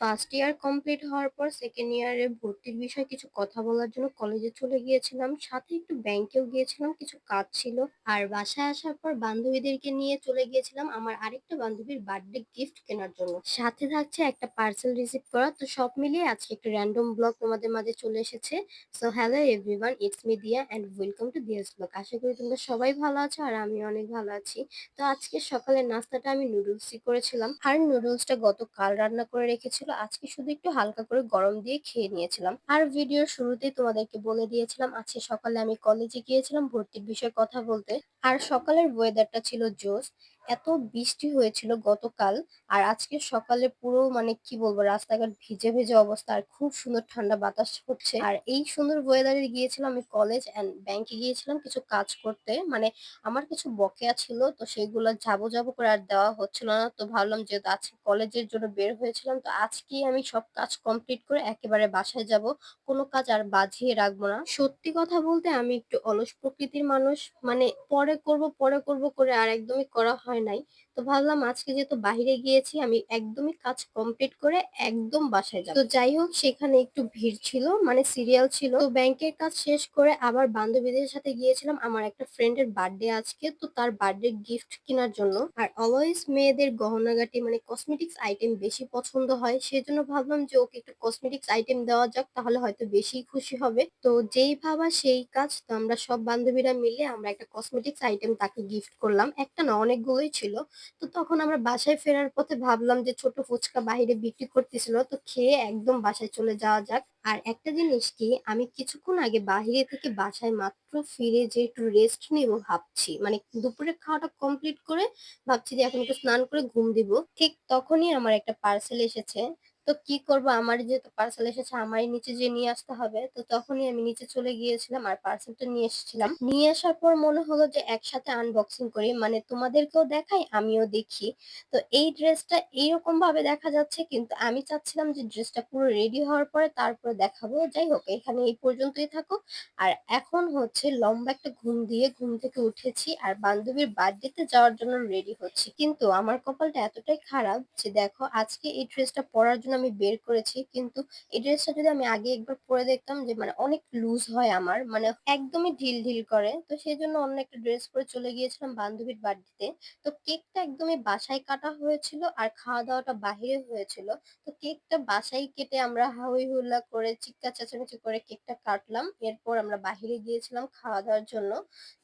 First year complete হওয়ার পর second ইয়ারে ভর্তির বিষয়ে কিছু কথা বলার জন্য কলেজে চলে গিয়েছিলাম। সাথে একটু ব্যাংকেও গিয়েছিলাম, কিছু কাজ ছিল। আর বাসায় আসার পর বান্ধবীদেরকে নিয়ে চলে গিয়েছিলাম আমার আরেকটা বান্ধবীর বার্থডে গিফট কেনার জন্য। সাথে থাকছে একটা পার্সেল রিসিভ করা। তো সব মিলিয়ে আজকে একটা র‍্যান্ডম ব্লগ তোমাদের মাঝে চলে এসেছে। So hello everyone, it's me Diya and welcome to Diya's blog. আশা করি তোমরা সবাই ভালো আছো আর আমি অনেক ভালো আছি। তো আজকে সকালের নাস্তাটা আমি নুডলসই করেছিলাম, আর নুডলসটা গতকাল রান্না করে রেখেছিল, আজকে শুধু একটু হালকা করে গরম দিয়ে খেয়ে নিয়েছিলাম। আর ভিডিওর শুরুতেই তোমাদেরকে বলে দিয়েছিলাম আজকে সকালে আমি কলেজে গিয়েছিলাম ভর্তির বিষয়ে কথা বলতে। আর সকালের ওয়েদারটা ছিল জোস। এত বৃষ্টি হয়েছিল গতকাল, আর আজকে সকালে পুরো মানে কি বলবো, রাস্তাঘাট ভিজে ভিজে অবস্থা, আর খুব সুন্দর ঠান্ডা বাতাস হচ্ছে। আর এই সুন্দর ওয়েদারে গিয়েছিলাম আমি কলেজ এন্ড ব্যাংকে গিয়েছিলাম কিছু কাজ করতে। মানে আমার কিছু বকেয়া ছিল, তো সেগুলো যাবো যাবো করে আর দেওয়া হচ্ছিল না। তো ভাবলাম যেহেতু আজকে কলেজের জন্য বের হয়েছিলাম, তো আজকেই আমি সব কাজ কমপ্লিট করে একেবারে বাসায় যাব। কোনো কাজ আর বাজিয়ে রাখবো না। সত্যি কথা বলতে আমি একটু অলস প্রকৃতির মানুষ। মানে পরে করব করে আর একদমই করা হয় নাই। তো ভাবলাম আজকে যেহেতু বাইরে গিয়েছি, আমি একদমই কাজ কমপ্লিট করে একদম বাসায় যাব। তো যাই হোক, সেখানে একটু ভিড় ছিল, মানে সিরিয়াল ছিল। তো ব্যাংকের কাজ শেষ করে আবার বান্ধবীদের সাথে গিয়েছিলাম আমার একটা ফ্রেন্ডের বার্থডে আজকে, তো তার বার্থডে গিফট কেনার জন্য। আর অলওয়েজ মেয়েদের গহনাগাটি মানে কসমেটিক্স আইটেম বেশি পছন্দ হয়, সেজন্য ভাবলাম যে ওকে একটু কসমেটিক্স আইটেম দেওয়া যাক, তাহলে হয়তো বেশি খুশি হবে। তো যেই ভাবা সেই কাজ। তো আমরা সব বান্ধবীরা মিলে আমরা একটা কসমেটিক্স আইটেম তাকে গিফট করলাম। একটা না, অনেকগুলোই ছিল। তো তখন আমরা বাসায় ফেরার পথে ভাবলাম যে ছোট ফুচকা বাইরে বিক্রি করতেছিল, তো খেয়ে একদম বাসায় চলে যাওয়া যাক। আর একটা জিনিস কি, আমি কিছুক্ষণ আগে বাহিরে থেকে বাসায় মাত্র ফিরে যে একটু রেস্ট নিব ভাবছি, মানে দুপুরের খাওয়াটা কমপ্লিট করে ভাবছি যে এখন একটু স্নান করে ঘুম দিব। ঠিক তখনই আমার একটা পার্সেল এসেছে। তো কি করব, আমার যেহেতু পার্সেল এসেছে আমারই নিচে যে নিয়ে আসতে হবে। তো তখনই আমি নিচে চলে গিয়েছিলাম আর পার্সেলটা নিয়ে এসেছিলাম। নিয়ে আসার পর মনে হলো যে একসাথে আনবক্সিং করি, মানে তোমাদেরকেও দেখাই আমিও দেখি। তো এই ড্রেসটা এইরকম ভাবে দেখা যাচ্ছে, কিন্তু আমি চাচ্ছিলাম যে ড্রেসটা পুরো রেডি হওয়ার পরে তারপরে দেখাবো। যাই হোক, এখানে এই পর্যন্তই থাকুক। আর এখন হচ্ছে লম্বা একটা ঘুম দিয়ে ঘুম থেকে উঠেছি আর বান্ধবীর বার্থডেতে যাওয়ার জন্য রেডি হচ্ছি। কিন্তু আমার কপালটা এতটাই খারাপ যে দেখো, আজকে এই ড্রেসটা পরার জন্য আমি বের করেছি, কিন্তু এই ড্রেসটা যদি আমি আগে একবার পরে দেখতাম যে মানে অনেক লুজ হয় আমার, মানে একদমই ঢিল ঢিল করে। তো সেই জন্য অন্য একটা ড্রেস পরে চলে গিয়েছিলাম বান্ধবীর বার্থডেতে। তো কেকটা একদমই বাসায় কাটা হয়েছিল আর খাওয়া দাওয়াটা বাহিরে হয়েছিল। তো কেকটা বাসায় কেটে আমরা হই হুল্লা করে চিৎকার চেঁচামেচি করে কেকটা কাটলাম। এরপর আমরা বাহিরে গিয়েছিলাম খাওয়া দাওয়ার জন্য।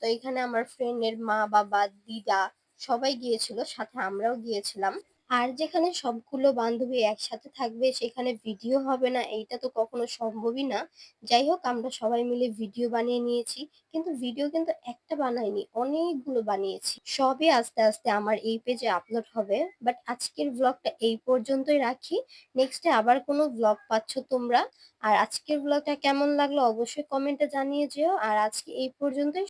তো এখানে আমার ফ্রেন্ডের মা বাবা দিদা সবাই গিয়েছিল, সাথে আমরাও গিয়েছিলাম। আর যেখানে সবগুলো বান্ধবী একসাথে থাকবে সেখানে ভিডিও হবে না, এইটা তো কখনো সম্ভবই না। যাই হোক, আমরা সবাই মিলে ভিডিও বানিয়ে নিয়েছি। কিন্তু ভিডিও কিন্তু একটা বানাইনি, অনেকগুলো বানিয়েছি। সবই আস্তে আস্তে আমার এই পেজে আপলোড হবে। বাট আজকের ব্লগটা এই পর্যন্তই রাখি। নেক্সটে আবার কোনো ব্লগ পাচ্ছ তোমরা। আর আজকের ব্লগটা কেমন লাগলো অবশ্যই কমেন্টে জানিয়ে যেও। আর আজকে এই পর্যন্তই।